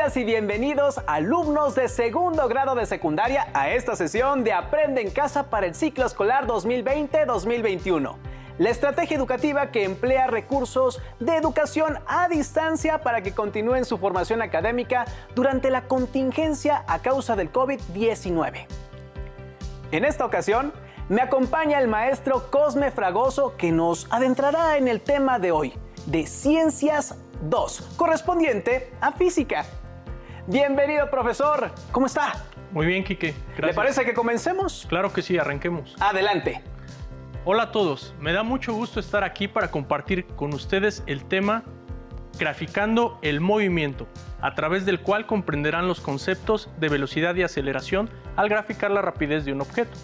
Bienvenidas y bienvenidos alumnos de segundo grado de secundaria a esta sesión de Aprende en Casa para el ciclo escolar 2020-2021. La estrategia educativa que emplea recursos de educación a distancia para que continúen su formación académica durante la contingencia a causa del COVID-19. En esta ocasión, me acompaña el maestro Cosme Fragoso, que nos adentrará en el tema de hoy, de Ciencias 2, correspondiente a Física. Bienvenido, profesor. ¿Cómo está? Muy bien, Quique. Gracias. ¿Le parece que comencemos? Claro que sí, arranquemos. Adelante. Hola a todos, me da mucho gusto estar aquí para compartir con ustedes el tema Graficando el movimiento, a través del cual comprenderán los conceptos de velocidad y aceleración al graficar la rapidez de un objeto.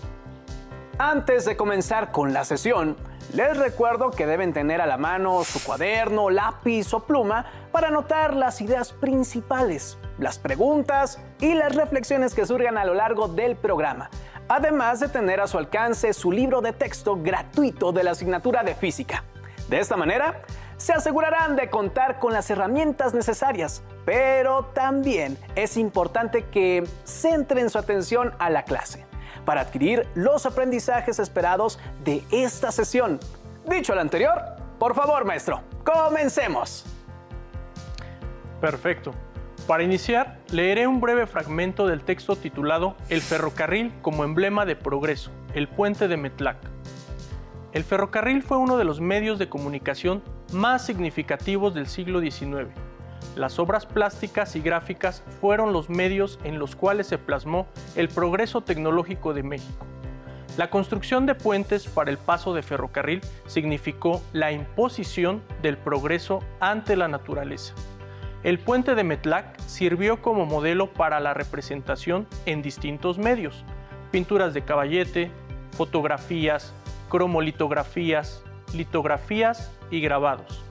Antes de comenzar con la sesión, les recuerdo que deben tener a la mano su cuaderno, lápiz o pluma para anotar las ideas principales, las preguntas y las reflexiones que surjan a lo largo del programa, además de tener a su alcance su libro de texto gratuito de la asignatura de Física. De esta manera, se asegurarán de contar con las herramientas necesarias, pero también es importante que centren su atención a la clase para adquirir los aprendizajes esperados de esta sesión. Dicho lo anterior, por favor, maestro, comencemos. Perfecto. Para iniciar, leeré un breve fragmento del texto titulado El ferrocarril como emblema de progreso, el puente de Metlac. El ferrocarril fue uno de los medios de comunicación más significativos del siglo XIX. Las obras plásticas y gráficas fueron los medios en los cuales se plasmó el progreso tecnológico de México. La construcción de puentes para el paso de ferrocarril significó la imposición del progreso ante la naturaleza. El puente de Metlac sirvió como modelo para la representación en distintos medios: pinturas de caballete, fotografías, cromolitografías, litografías y grabados.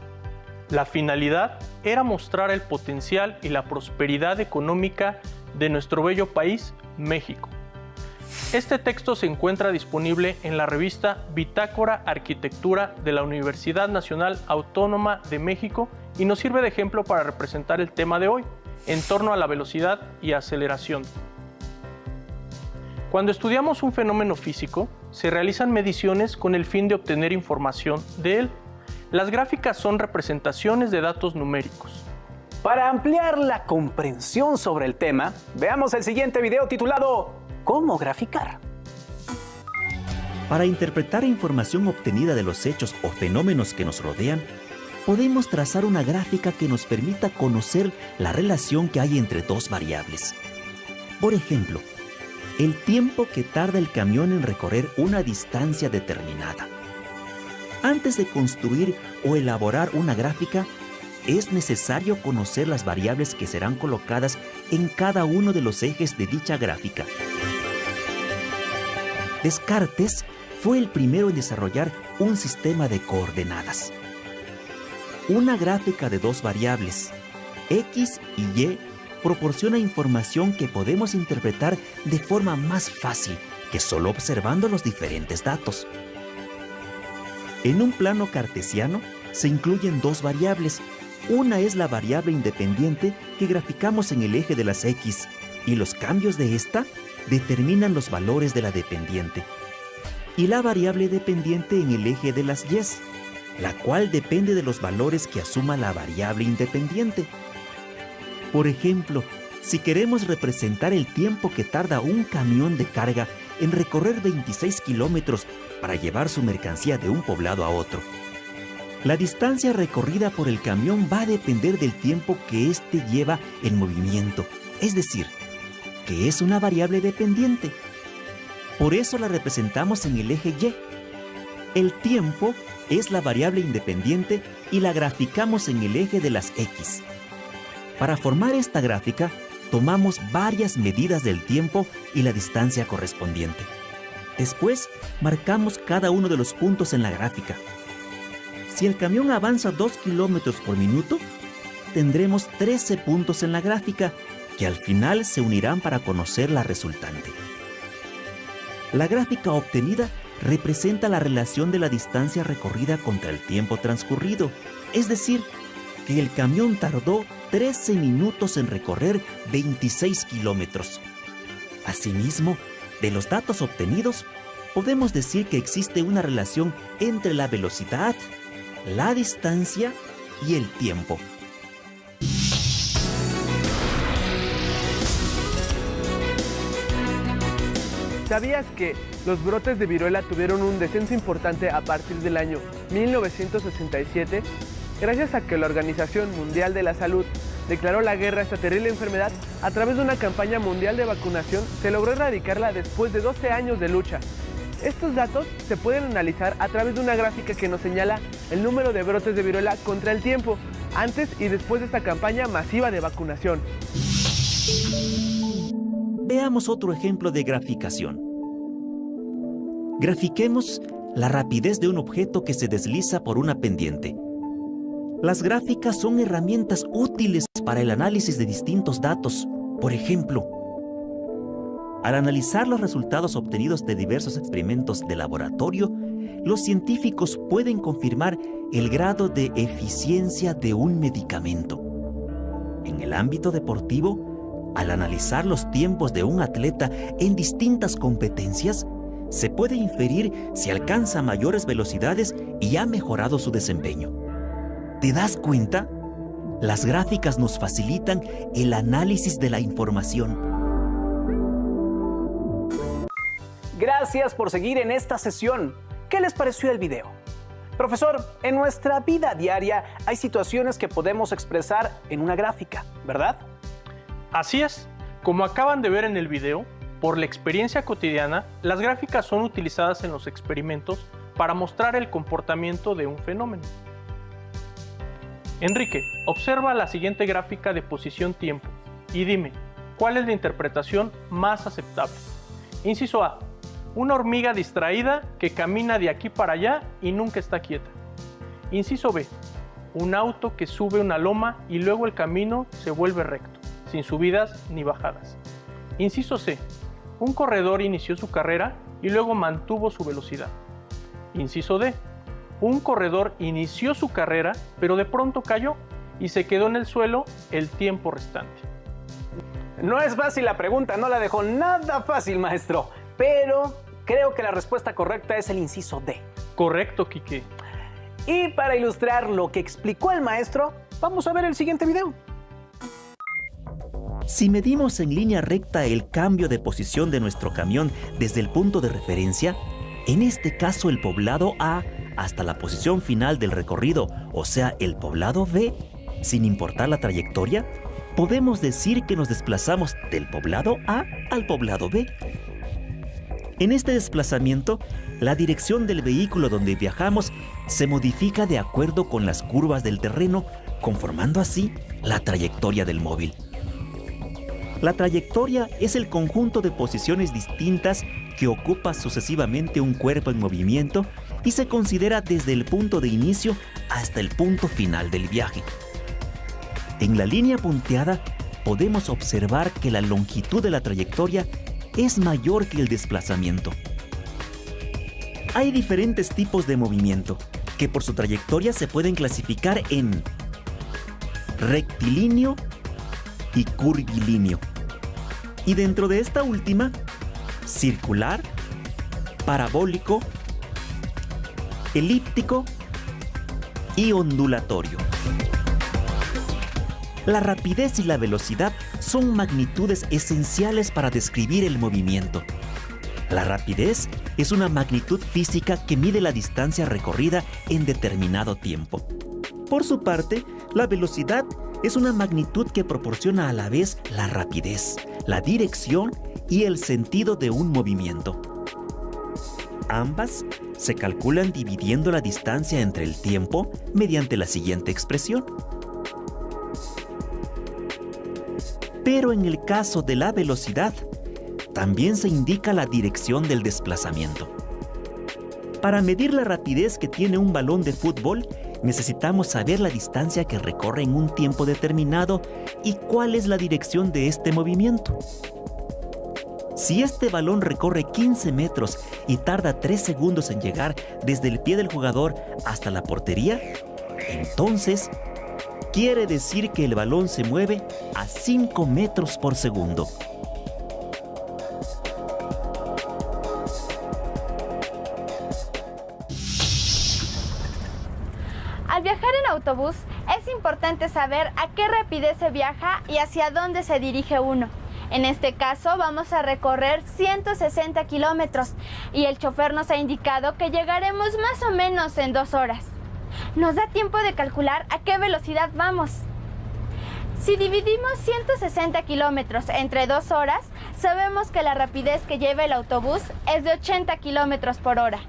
La finalidad era mostrar el potencial y la prosperidad económica de nuestro bello país, México. Este texto se encuentra disponible en la revista Bitácora Arquitectura de la Universidad Nacional Autónoma de México y nos sirve de ejemplo para representar el tema de hoy, en torno a la velocidad y aceleración. Cuando estudiamos un fenómeno físico, se realizan mediciones con el fin de obtener información de él. Las gráficas son representaciones de datos numéricos. Para ampliar la comprensión sobre el tema, veamos el siguiente video titulado ¿Cómo graficar? Para interpretar información obtenida de los hechos o fenómenos que nos rodean, podemos trazar una gráfica que nos permita conocer la relación que hay entre dos variables. Por ejemplo, el tiempo que tarda el camión en recorrer una distancia determinada. Antes de construir o elaborar una gráfica, es necesario conocer las variables que serán colocadas en cada uno de los ejes de dicha gráfica. Descartes fue el primero en desarrollar un sistema de coordenadas. Una gráfica de dos variables, X y Y, proporciona información que podemos interpretar de forma más fácil que solo observando los diferentes datos. En un plano cartesiano se incluyen dos variables. Una es la variable independiente que graficamos en el eje de las X, y los cambios de esta determinan los valores de la dependiente. Y la variable dependiente en el eje de las Y, la cual depende de los valores que asuma la variable independiente. Por ejemplo, si queremos representar el tiempo que tarda un camión de carga en recorrer 26 kilómetros para llevar su mercancía de un poblado a otro, la distancia recorrida por el camión va a depender del tiempo que éste lleva en movimiento, es decir, que es una variable dependiente. Por eso la representamos en el eje Y. El tiempo es la variable independiente y la graficamos en el eje de las X. Para formar esta gráfica, tomamos varias medidas del tiempo y la distancia correspondiente. Después, marcamos cada uno de los puntos en la gráfica. Si el camión avanza 2 kilómetros por minuto, tendremos 13 puntos en la gráfica que al final se unirán para conocer la resultante. La gráfica obtenida representa la relación de la distancia recorrida contra el tiempo transcurrido, es decir, que el camión tardó 13 minutos en recorrer 26 kilómetros. Asimismo, de los datos obtenidos, podemos decir que existe una relación entre la velocidad, la distancia y el tiempo. ¿Sabías que los brotes de viruela tuvieron un descenso importante a partir del año 1967? Gracias a que la Organización Mundial de la Salud declaró la guerra a esta terrible enfermedad, a través de una campaña mundial de vacunación se logró erradicarla después de 12 años de lucha. Estos datos se pueden analizar a través de una gráfica que nos señala el número de brotes de viruela contra el tiempo, antes y después de esta campaña masiva de vacunación. Veamos otro ejemplo de graficación. Grafiquemos la rapidez de un objeto que se desliza por una pendiente. Las gráficas son herramientas útiles para el análisis de distintos datos. Por ejemplo, al analizar los resultados obtenidos de diversos experimentos de laboratorio, los científicos pueden confirmar el grado de eficiencia de un medicamento. En el ámbito deportivo, al analizar los tiempos de un atleta en distintas competencias, se puede inferir si alcanza mayores velocidades y ha mejorado su desempeño. ¿Te das cuenta? Las gráficas nos facilitan el análisis de la información. Gracias por seguir en esta sesión. ¿Qué les pareció el video? Profesor, en nuestra vida diaria hay situaciones que podemos expresar en una gráfica, ¿verdad? Así es. Como acaban de ver en el video, por la experiencia cotidiana, las gráficas son utilizadas en los experimentos para mostrar el comportamiento de un fenómeno. Enrique, observa la siguiente gráfica de posición-tiempo y dime, ¿cuál es la interpretación más aceptable? Inciso A, una hormiga distraída que camina de aquí para allá y nunca está quieta. Inciso B, un auto que sube una loma y luego el camino se vuelve recto, sin subidas ni bajadas. Inciso C, un corredor inició su carrera y luego mantuvo su velocidad. Inciso D, un corredor inició su carrera, pero de pronto cayó y se quedó en el suelo el tiempo restante. No es fácil la pregunta, no la dejó nada fácil, maestro. Pero creo que la respuesta correcta es el inciso D. Correcto, Quique. Y para ilustrar lo que explicó el maestro, vamos a ver el siguiente video. Si medimos en línea recta el cambio de posición de nuestro camión desde el punto de referencia, en este caso el poblado A, hasta la posición final del recorrido, o sea, el poblado B, sin importar la trayectoria, podemos decir que nos desplazamos del poblado A al poblado B. En este desplazamiento, la dirección del vehículo donde viajamos se modifica de acuerdo con las curvas del terreno, conformando así la trayectoria del móvil. La trayectoria es el conjunto de posiciones distintas que ocupa sucesivamente un cuerpo en movimiento y se considera desde el punto de inicio hasta el punto final del viaje. En la línea punteada podemos observar que la longitud de la trayectoria es mayor que el desplazamiento. Hay diferentes tipos de movimiento que por su trayectoria se pueden clasificar en rectilíneo y curvilíneo. Y dentro de esta última, circular, parabólico, elíptico y ondulatorio. La rapidez y la velocidad son magnitudes esenciales para describir el movimiento. La rapidez es una magnitud física que mide la distancia recorrida en determinado tiempo. Por su parte, la velocidad es una magnitud que proporciona a la vez la rapidez, la dirección y el sentido de un movimiento. Ambas se calculan dividiendo la distancia entre el tiempo mediante la siguiente expresión. Pero en el caso de la velocidad, también se indica la dirección del desplazamiento. Para medir la rapidez que tiene un balón de fútbol, necesitamos saber la distancia que recorre en un tiempo determinado y cuál es la dirección de este movimiento. Si este balón recorre 15 metros y tarda 3 segundos en llegar desde el pie del jugador hasta la portería, entonces quiere decir que el balón se mueve a 5 metros por segundo. Al viajar en autobús, es importante saber a qué rapidez se viaja y hacia dónde se dirige uno. En este caso, vamos a recorrer 160 kilómetros y el chofer nos ha indicado que llegaremos más o menos en 2 horas. Nos da tiempo de calcular a qué velocidad vamos. Si dividimos 160 kilómetros entre 2 horas, sabemos que la rapidez que lleva el autobús es de 80 kilómetros por hora.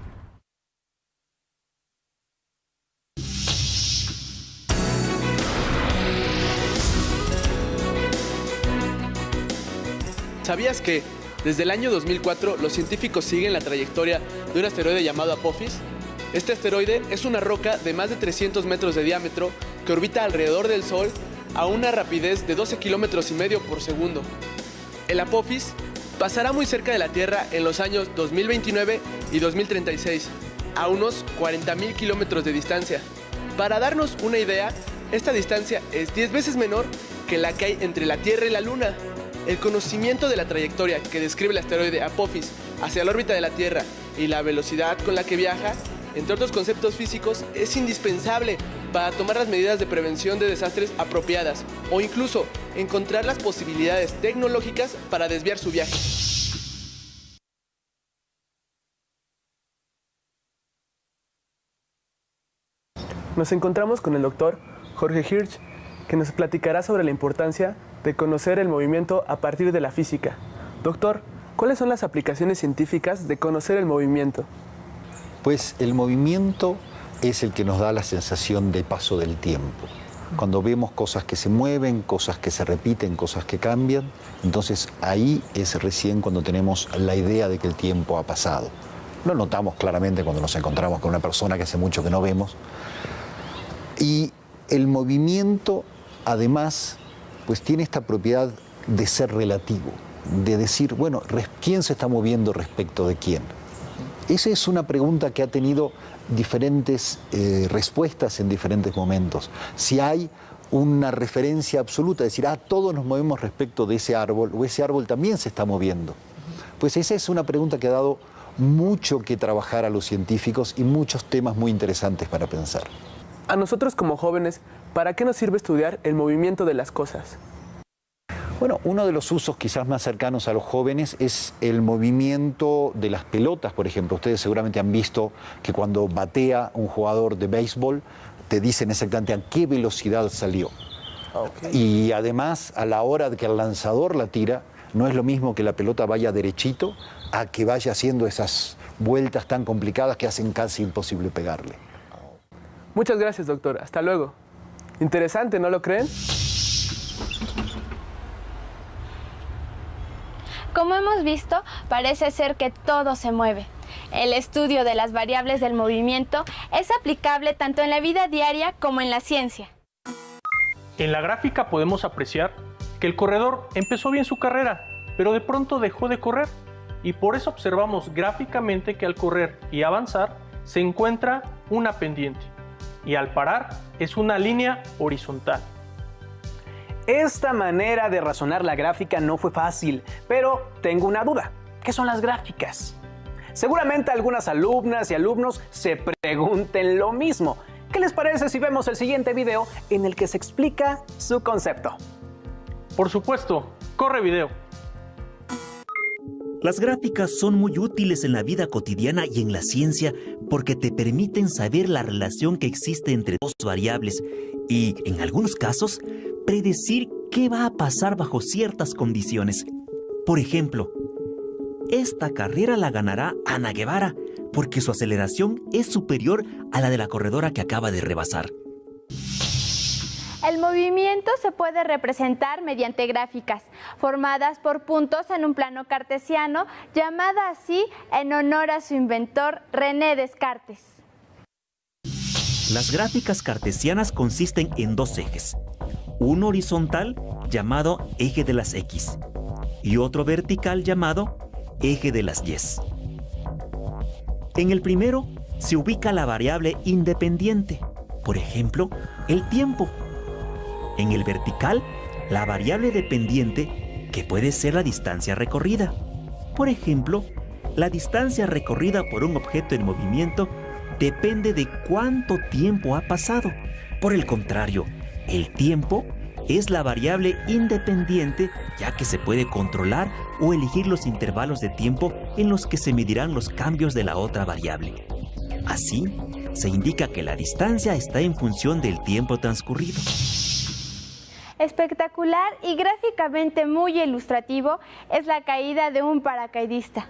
¿Sabías que desde el año 2004 los científicos siguen la trayectoria de un asteroide llamado Apophis? Este asteroide es una roca de más de 300 metros de diámetro que orbita alrededor del Sol a una rapidez de 12 kilómetros y medio por segundo. El Apophis pasará muy cerca de la Tierra en los años 2029 y 2036, a unos 40.000 kilómetros de distancia. Para darnos una idea, esta distancia es 10 veces menor que la que hay entre la Tierra y la Luna. El conocimiento de la trayectoria que describe el asteroide Apophis hacia la órbita de la Tierra y la velocidad con la que viaja, entre otros conceptos físicos, es indispensable para tomar las medidas de prevención de desastres apropiadas o incluso encontrar las posibilidades tecnológicas para desviar su viaje. Nos encontramos con el doctor Jorge Hirsch, que nos platicará sobre la importancia de conocer el movimiento a partir de la física. Doctor, ¿cuáles son las aplicaciones científicas de conocer el movimiento? Pues el movimiento es el que nos da la sensación de paso del tiempo. Cuando vemos cosas que se mueven, cosas que se repiten, cosas que cambian, entonces ahí es recién cuando tenemos la idea de que el tiempo ha pasado. Lo notamos claramente cuando nos encontramos con una persona que hace mucho que no vemos. Y el movimiento, además, pues tiene esta propiedad de ser relativo, de decir, bueno, ¿quién se está moviendo respecto de quién? Esa es una pregunta que ha tenido diferentes respuestas en diferentes momentos. Si hay una referencia absoluta, es decir, todos nos movemos respecto de ese árbol, o ese árbol también se está moviendo. Pues esa es una pregunta que ha dado mucho que trabajar a los científicos y muchos temas muy interesantes para pensar. A nosotros como jóvenes, ¿para qué nos sirve estudiar el movimiento de las cosas? Bueno, uno de los usos quizás más cercanos a los jóvenes es el movimiento de las pelotas, por ejemplo. Ustedes seguramente han visto que cuando batea un jugador de béisbol, te dicen exactamente a qué velocidad salió. Okay. Y además, a la hora de que el lanzador la tira, no es lo mismo que la pelota vaya derechito a que vaya haciendo esas vueltas tan complicadas que hacen casi imposible pegarle. Muchas gracias, doctor. Hasta luego. Interesante, ¿no lo creen? Como hemos visto, parece ser que todo se mueve. El estudio de las variables del movimiento es aplicable tanto en la vida diaria como en la ciencia. En la gráfica podemos apreciar que el corredor empezó bien su carrera, pero de pronto dejó de correr. Y por eso observamos gráficamente que al correr y avanzar se encuentra una pendiente. Y al parar es una línea horizontal. Esta manera de razonar la gráfica no fue fácil, pero tengo una duda. ¿Qué son las gráficas? Seguramente algunas alumnas y alumnos se pregunten lo mismo. ¿Qué les parece si vemos el siguiente video en el que se explica su concepto? Por supuesto, corre video. Las gráficas son muy útiles en la vida cotidiana y en la ciencia porque te permiten saber la relación que existe entre dos variables y, en algunos casos, predecir qué va a pasar bajo ciertas condiciones. Por ejemplo, esta carrera la ganará Ana Guevara porque su aceleración es superior a la de la corredora que acaba de rebasar. El movimiento se puede representar mediante gráficas, formadas por puntos en un plano cartesiano, llamada así en honor a su inventor René Descartes. Las gráficas cartesianas consisten en dos ejes, uno horizontal llamado eje de las X y otro vertical llamado eje de las Y. En el primero se ubica la variable independiente, por ejemplo, el tiempo. En el vertical, la variable dependiente, que puede ser la distancia recorrida. Por ejemplo, la distancia recorrida por un objeto en movimiento depende de cuánto tiempo ha pasado. Por el contrario, el tiempo es la variable independiente, ya que se puede controlar o elegir los intervalos de tiempo en los que se medirán los cambios de la otra variable. Así, se indica que la distancia está en función del tiempo transcurrido. Espectacular y gráficamente muy ilustrativo es la caída de un paracaidista.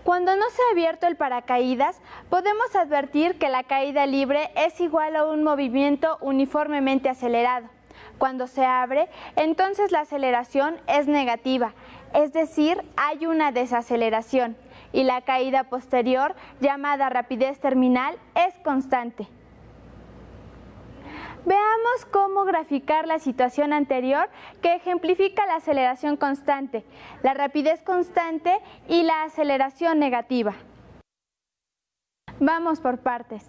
Cuando no se ha abierto el paracaídas, podemos advertir que la caída libre es igual a un movimiento uniformemente acelerado. Cuando se abre, entonces la aceleración es negativa, es decir, hay una desaceleración, y la caída posterior, llamada rapidez terminal, es constante. Veamos cómo graficar la situación anterior que ejemplifica la aceleración constante, la rapidez constante y la aceleración negativa. Vamos por partes.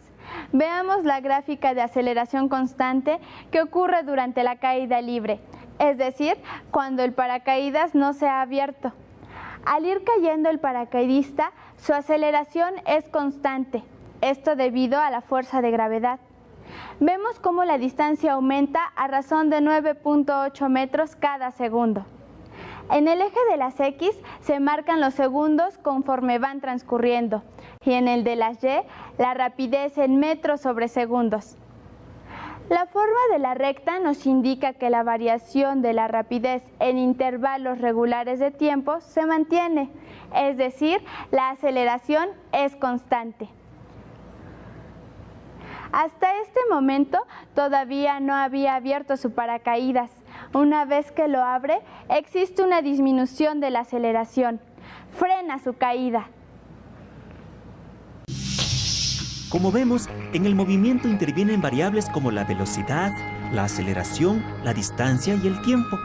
Veamos la gráfica de aceleración constante que ocurre durante la caída libre, es decir, cuando el paracaídas no se ha abierto. Al ir cayendo el paracaidista, su aceleración es constante, esto debido a la fuerza de gravedad. Vemos cómo la distancia aumenta a razón de 9.8 metros cada segundo. En el eje de las X se marcan los segundos conforme van transcurriendo y en el de las Y la rapidez en metros sobre segundos. La forma de la recta nos indica que la variación de la rapidez en intervalos regulares de tiempo se mantiene, es decir, la aceleración es constante. Hasta este momento todavía no había abierto su paracaídas. Una vez que lo abre, existe una disminución de la aceleración. Frena su caída. Como vemos, en el movimiento intervienen variables como la velocidad, la aceleración, la distancia y el tiempo.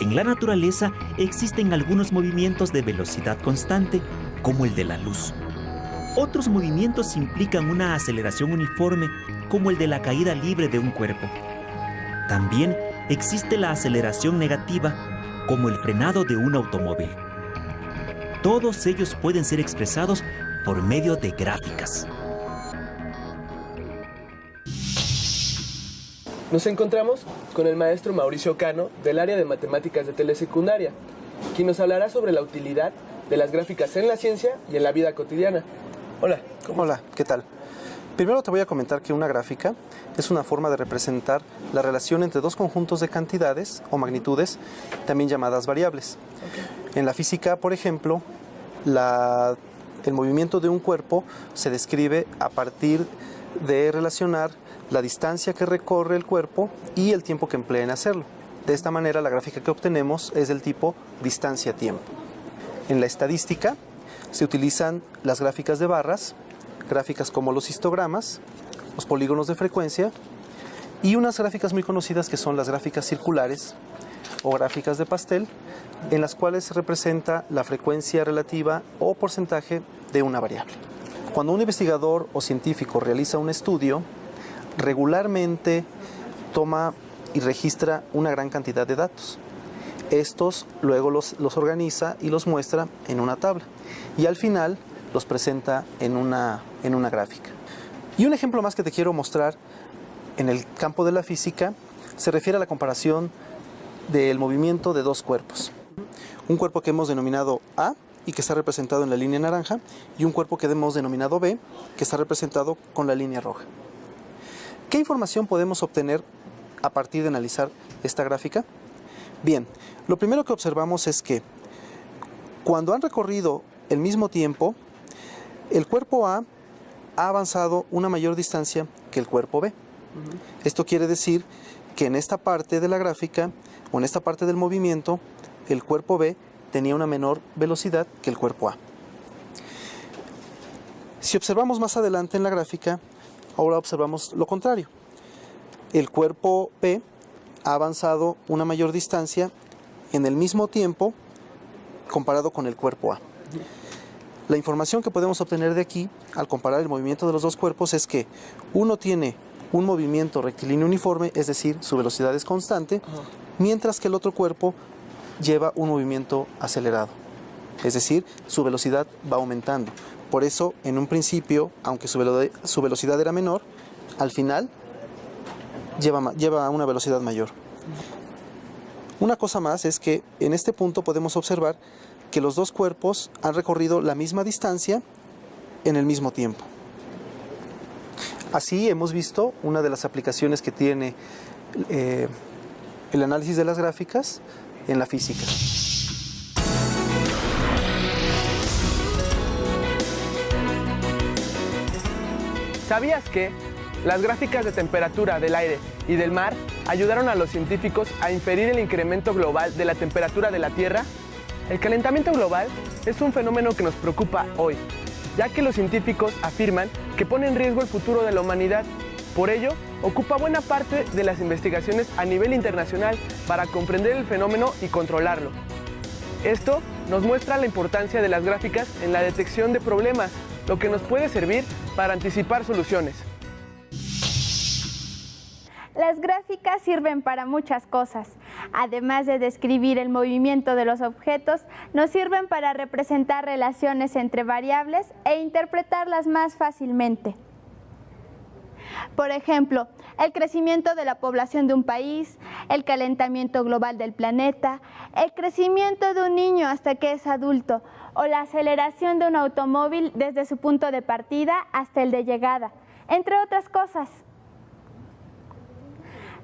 En la naturaleza existen algunos movimientos de velocidad constante, como el de la luz. Otros movimientos implican una aceleración uniforme, como el de la caída libre de un cuerpo. También existe la aceleración negativa, como el frenado de un automóvil. Todos ellos pueden ser expresados por medio de gráficas. Nos encontramos con el maestro Mauricio Cano del área de matemáticas de telesecundaria, quien nos hablará sobre la utilidad de las gráficas en la ciencia y en la vida cotidiana. Hola. Hola, ¿qué tal? Primero te voy a comentar que una gráfica es una forma de representar la relación entre dos conjuntos de cantidades o magnitudes, también llamadas variables. Okay. En la física, por ejemplo, el movimiento de un cuerpo se describe a partir de relacionar la distancia que recorre el cuerpo y el tiempo que emplea en hacerlo. De esta manera, la gráfica que obtenemos es del tipo distancia-tiempo. En la estadística se utilizan las gráficas de barras, gráficas como los histogramas, los polígonos de frecuencia y unas gráficas muy conocidas que son las gráficas circulares o gráficas de pastel, en las cuales se representa la frecuencia relativa o porcentaje de una variable. Cuando un investigador o científico realiza un estudio, regularmente toma y registra una gran cantidad de datos. Estos luego los organiza y los muestra en una tabla y al final los presenta en una gráfica. Y un ejemplo más que te quiero mostrar en el campo de la física se refiere a la comparación del movimiento de dos cuerpos. Un cuerpo que hemos denominado A y que está representado en la línea naranja y un cuerpo que hemos denominado B que está representado con la línea roja. ¿Qué información podemos obtener a partir de analizar esta gráfica? Bien, lo primero que observamos es que cuando han recorrido el mismo tiempo, el cuerpo A ha avanzado una mayor distancia que el cuerpo B. Esto quiere decir que en esta parte de la gráfica o en esta parte del movimiento, el cuerpo B tenía una menor velocidad que el cuerpo A. Si observamos más adelante en la gráfica, ahora observamos lo contrario. El cuerpo P ha avanzado una mayor distancia en el mismo tiempo comparado con el cuerpo A. La información que podemos obtener de aquí, al comparar el movimiento de los dos cuerpos, es que uno tiene un movimiento rectilíneo uniforme, es decir, su velocidad es constante, mientras que el otro cuerpo lleva un movimiento acelerado, es decir, su velocidad va aumentando. Por eso, en un principio, aunque su velocidad era menor, al final lleva a una velocidad mayor. Una cosa más es que en este punto podemos observar que los dos cuerpos han recorrido la misma distancia en el mismo tiempo. Así hemos visto una de las aplicaciones que tiene el análisis de las gráficas en la física. ¿Sabías que las gráficas de temperatura del aire y del mar ayudaron a los científicos a inferir el incremento global de la temperatura de la Tierra? El calentamiento global es un fenómeno que nos preocupa hoy, ya que los científicos afirman que pone en riesgo el futuro de la humanidad. Por ello, ocupa buena parte de las investigaciones a nivel internacional para comprender el fenómeno y controlarlo. Esto nos muestra la importancia de las gráficas en la detección de problemas, lo que nos puede servir para anticipar soluciones. Las gráficas sirven para muchas cosas. Además de describir el movimiento de los objetos, nos sirven para representar relaciones entre variables e interpretarlas más fácilmente. Por ejemplo, el crecimiento de la población de un país, el calentamiento global del planeta, el crecimiento de un niño hasta que es adulto, o la aceleración de un automóvil desde su punto de partida hasta el de llegada, entre otras cosas.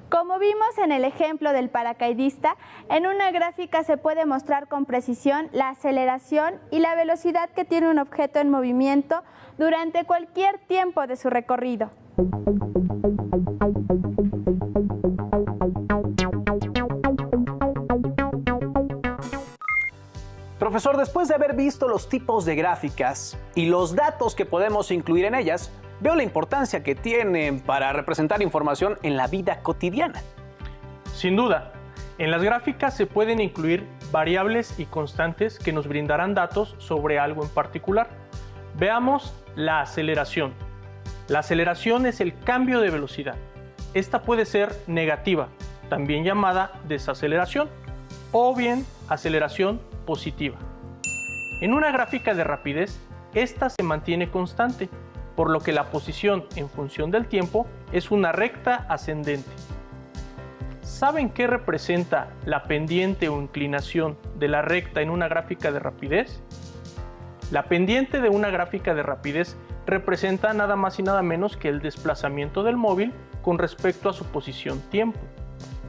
Como vimos en el ejemplo del paracaidista, en una gráfica se puede mostrar con precisión la aceleración y la velocidad que tiene un objeto en movimiento durante cualquier tiempo de su recorrido. Profesor, después de haber visto los tipos de gráficas y los datos que podemos incluir en ellas, veo la importancia que tienen para representar información en la vida cotidiana. Sin duda, en las gráficas se pueden incluir variables y constantes que nos brindarán datos sobre algo en particular. Veamos la aceleración. La aceleración es el cambio de velocidad. Esta puede ser negativa, también llamada desaceleración, o bien aceleración positiva. En una gráfica de rapidez, esta se mantiene constante, por lo que la posición en función del tiempo es una recta ascendente. ¿Saben qué representa la pendiente o inclinación de la recta en una gráfica de rapidez? La pendiente de una gráfica de rapidez representa nada más y nada menos que el desplazamiento del móvil con respecto a su posición tiempo,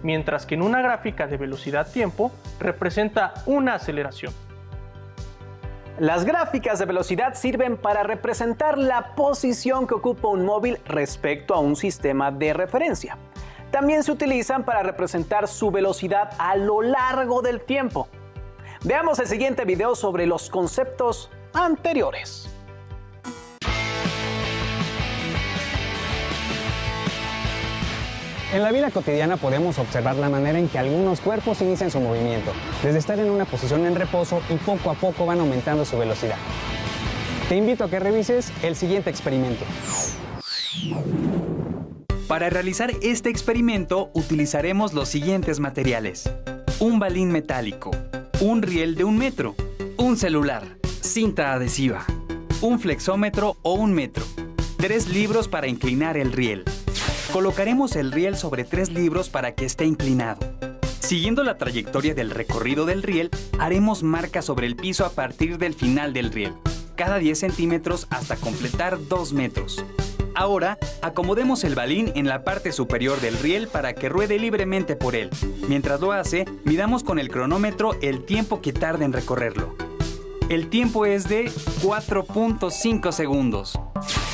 mientras que en una gráfica de velocidad-tiempo representa una aceleración. Las gráficas de velocidad sirven para representar la posición que ocupa un móvil respecto a un sistema de referencia. También se utilizan para representar su velocidad a lo largo del tiempo. Veamos el siguiente video sobre los conceptos anteriores. En la vida cotidiana podemos observar la manera en que algunos cuerpos inician su movimiento, desde estar en una posición en reposo y poco a poco van aumentando su velocidad. Te invito a que revises el siguiente experimento. Para realizar este experimento utilizaremos los siguientes materiales: un balín metálico, un riel de 1 metro, un celular, cinta adhesiva, un flexómetro o 1 metro, 3 libros para inclinar el riel. Colocaremos el riel sobre 3 libros para que esté inclinado. Siguiendo la trayectoria del recorrido del riel, haremos marcas sobre el piso a partir del final del riel, cada 10 centímetros hasta completar 2 metros. Ahora, acomodemos el balín en la parte superior del riel para que ruede libremente por él. Mientras lo hace, midamos con el cronómetro el tiempo que tarda en recorrerlo. El tiempo es de 4.5 segundos.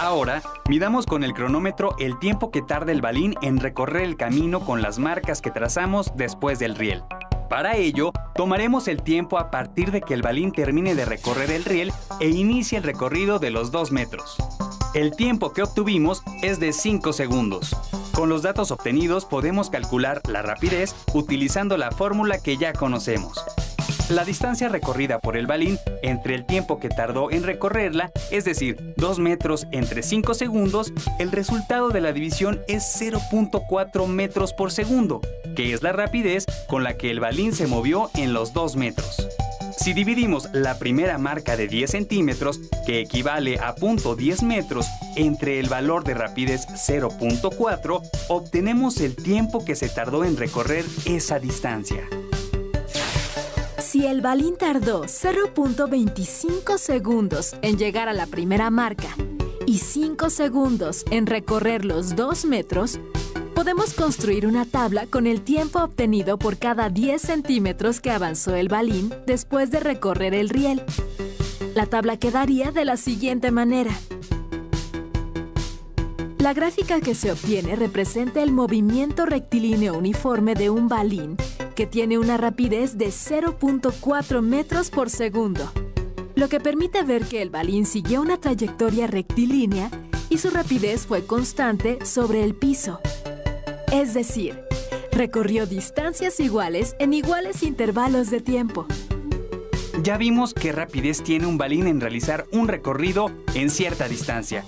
Ahora, midamos con el cronómetro el tiempo que tarda el balín en recorrer el camino con las marcas que trazamos después del riel. Para ello, tomaremos el tiempo a partir de que el balín termine de recorrer el riel e inicie el recorrido de los 2 metros. El tiempo que obtuvimos es de 5 segundos. Con los datos obtenidos podemos calcular la rapidez utilizando la fórmula que ya conocemos. La distancia recorrida por el balín entre el tiempo que tardó en recorrerla, es decir, 2 metros entre 5 segundos, el resultado de la división es 0.4 metros por segundo, que es la rapidez con la que el balín se movió en los 2 metros. Si dividimos la primera marca de 10 centímetros, que equivale a 0.10 metros, entre el valor de rapidez 0.4, obtenemos el tiempo que se tardó en recorrer esa distancia. Si el balín tardó 0.25 segundos en llegar a la primera marca y 5 segundos en recorrer los 2 metros, podemos construir una tabla con el tiempo obtenido por cada 10 centímetros que avanzó el balín después de recorrer el riel. La tabla quedaría de la siguiente manera. La gráfica que se obtiene representa el movimiento rectilíneo uniforme de un balín que tiene una rapidez de 0.4 metros por segundo, lo que permite ver que el balín siguió una trayectoria rectilínea y su rapidez fue constante sobre el piso. Es decir, recorrió distancias iguales en iguales intervalos de tiempo. Ya vimos qué rapidez tiene un balín en realizar un recorrido en cierta distancia.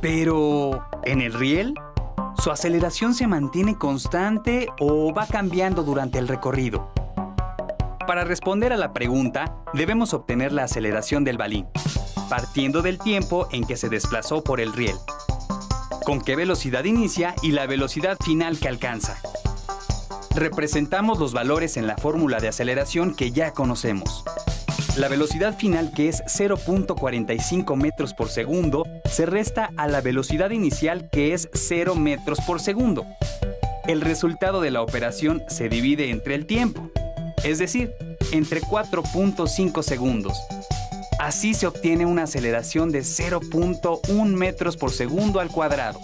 Pero, ¿en el riel? ¿Su aceleración se mantiene constante o va cambiando durante el recorrido? Para responder a la pregunta, debemos obtener la aceleración del balín, partiendo del tiempo en que se desplazó por el riel, con qué velocidad inicia y la velocidad final que alcanza. Representamos los valores en la fórmula de aceleración que ya conocemos. La velocidad final, que es 0.45 metros por segundo, se resta a la velocidad inicial, que es 0 metros por segundo. El resultado de la operación se divide entre el tiempo, es decir, entre 4.5 segundos. Así se obtiene una aceleración de 0.1 metros por segundo al cuadrado.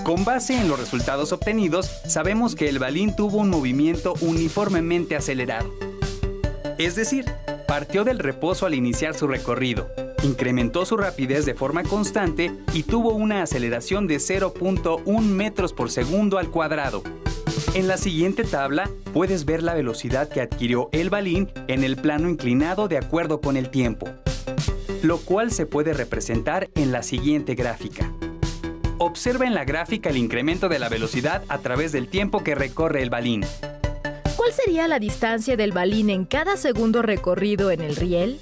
Con base en los resultados obtenidos, sabemos que el balín tuvo un movimiento uniformemente acelerado. Es decir, partió del reposo al iniciar su recorrido, incrementó su rapidez de forma constante y tuvo una aceleración de 0.1 metros por segundo al cuadrado. En la siguiente tabla puedes ver la velocidad que adquirió el balín en el plano inclinado de acuerdo con el tiempo, lo cual se puede representar en la siguiente gráfica. Observa en la gráfica el incremento de la velocidad a través del tiempo que recorre el balín. ¿Cuál sería la distancia del balín en cada segundo recorrido en el riel?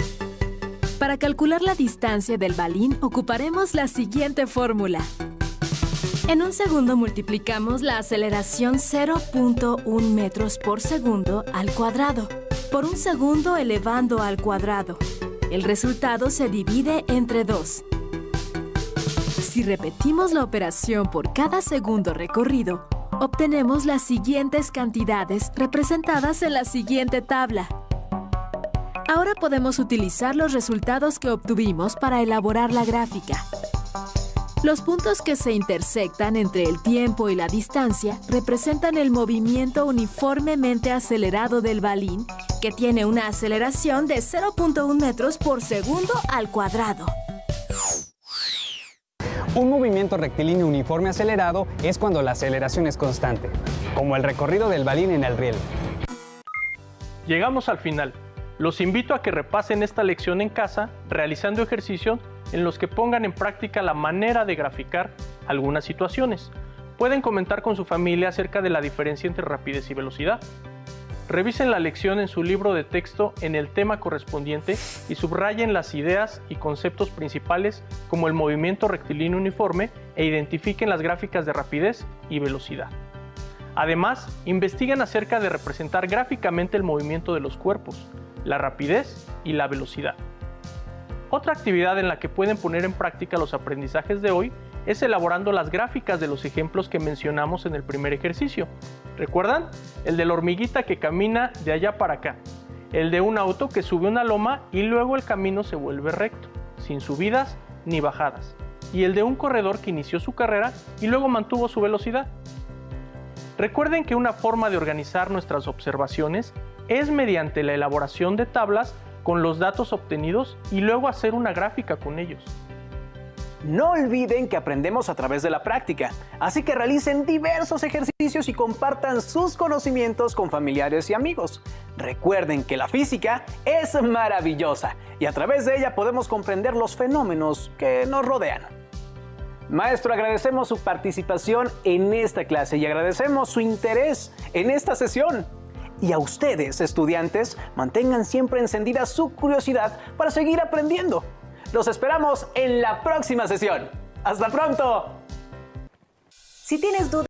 Para calcular la distancia del balín ocuparemos la siguiente fórmula. En un segundo multiplicamos la aceleración 0.1 metros por segundo al cuadrado por un segundo elevando al cuadrado. El resultado se divide entre 2. Si repetimos la operación por cada segundo recorrido, obtenemos las siguientes cantidades representadas en la siguiente tabla. Ahora podemos utilizar los resultados que obtuvimos para elaborar la gráfica. Los puntos que se intersectan entre el tiempo y la distancia representan el movimiento uniformemente acelerado del balín, que tiene una aceleración de 0.1 metros por segundo al cuadrado. Un movimiento rectilíneo uniforme acelerado es cuando la aceleración es constante, como el recorrido del balín en el riel. Llegamos al final. Los invito a que repasen esta lección en casa, realizando ejercicios en los que pongan en práctica la manera de graficar algunas situaciones. Pueden comentar con su familia acerca de la diferencia entre rapidez y velocidad. Revisen la lección en su libro de texto en el tema correspondiente y subrayen las ideas y conceptos principales como el movimiento rectilíneo uniforme e identifiquen las gráficas de rapidez y velocidad. Además, investiguen acerca de representar gráficamente el movimiento de los cuerpos, la rapidez y la velocidad. Otra actividad en la que pueden poner en práctica los aprendizajes de hoy es elaborando las gráficas de los ejemplos que mencionamos en el primer ejercicio. ¿Recuerdan? El de la hormiguita que camina de allá para acá, el de un auto que sube una loma y luego el camino se vuelve recto, sin subidas ni bajadas, y el de un corredor que inició su carrera y luego mantuvo su velocidad. Recuerden que una forma de organizar nuestras observaciones es mediante la elaboración de tablas con los datos obtenidos y luego hacer una gráfica con ellos. No olviden que aprendemos a través de la práctica, así que realicen diversos ejercicios y compartan sus conocimientos con familiares y amigos. Recuerden que la física es maravillosa y a través de ella podemos comprender los fenómenos que nos rodean. Maestro, agradecemos su participación en esta clase y agradecemos su interés en esta sesión. Y a ustedes, estudiantes, mantengan siempre encendida su curiosidad para seguir aprendiendo. Los esperamos en la próxima sesión. ¡Hasta pronto! Si tienes dudas